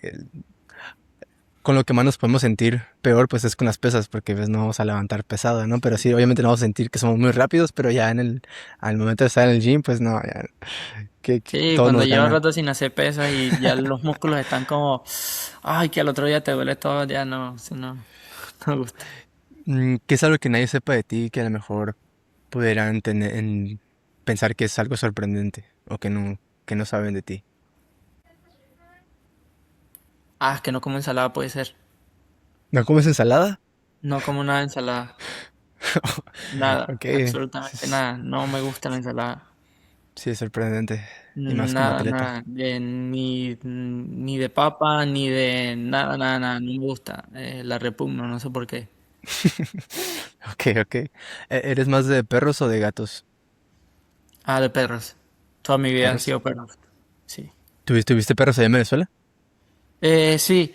con lo que más nos podemos sentir peor pues es con las pesas porque pues no vamos a levantar pesado, ¿no? Pero sí, obviamente no vamos a sentir que somos muy rápidos, pero ya al momento de estar en el gym, pues no, ya que Sí, todo cuando nos llevas gana. rato sin hacer pesas y ya los músculos están como, ay, que al otro día te duele todo, ya no, eso no, no me gusta. ¿Qué es algo que nadie sepa de ti que a lo mejor pudieran pensar que es algo sorprendente o que no saben de ti? Ah, es que no como ensalada puede ser. ¿No comes ensalada? No como nada de ensalada. Nada, Ok, absolutamente nada. No me gusta la ensalada. sí, es sorprendente. Y más como Nada, atleta. nada. Ni de papa, ni de nada, nada, nada. No me gusta. La repugno, no sé por qué. Ok, ok. ¿Eres más de perros o de gatos? Ah, de perros. Toda mi vida han Perros. sido perros. Sí. ¿Tuviste perros allá en Venezuela? Sí.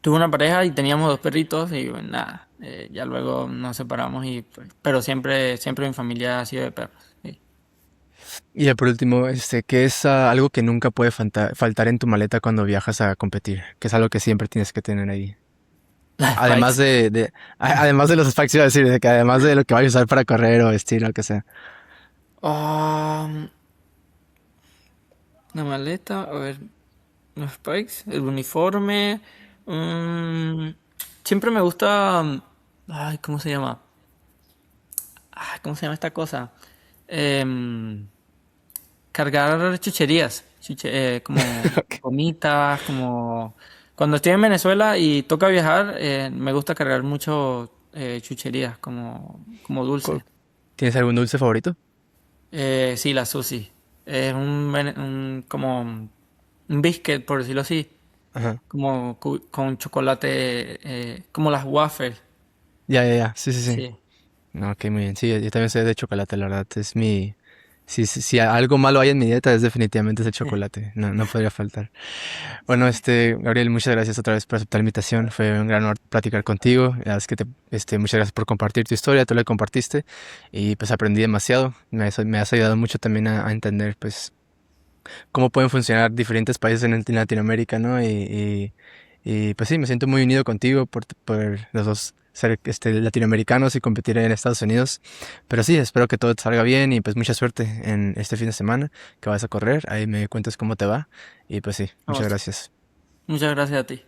Tuve una pareja y teníamos dos perritos y bueno, nada. Ya luego nos separamos y pues, pero siempre, siempre mi familia ha sido de perros. Sí. Y ya por último, ¿qué es algo que nunca puede faltar en tu maleta cuando viajas a competir? ¿Qué es algo que siempre tienes que tener ahí? Las Además Spikes. además de los spikes, iba a decir, de que además de lo que vayas a usar para correr o vestir o lo que sea. Um, la maleta, a ver, los Spikes, el uniforme. mm, siempre me gusta. Ay, ¿cómo se llama? Ay, ¿cómo se llama esta cosa? Em, cargar chucherías. Como Ok. gomitas, como. Cuando estoy en Venezuela y toca viajar, me gusta cargar mucho chucherías, como Co- dulce. ¿Tienes algún dulce favorito? Sí, la Susi. Es como un biscuit, por decirlo así. Ajá. Como con chocolate, como las waffles. Ya, ya, ya. Sí, sí, sí. Sí. No, ok, muy bien. Sí, yo también soy de chocolate, la verdad. Si algo malo hay en mi dieta es definitivamente ese chocolate. No, no podría faltar. Bueno, Gabriel, muchas gracias otra vez por aceptar la invitación. Fue un gran honor platicar contigo. La verdad es que muchas gracias por compartir tu historia, tú la compartiste y pues aprendí demasiado. Me has ayudado mucho también a entender pues cómo pueden funcionar diferentes países en Latinoamérica, ¿no? Y pues sí, me siento muy unido contigo por los dos ser latinoamericanos y competir en Estados Unidos. Pero sí, espero que todo te salga bien y pues mucha suerte en este fin de semana que vas a correr. Ahí me cuentas cómo te va. Y pues sí, muchas Vamos. gracias. Muchas gracias a ti.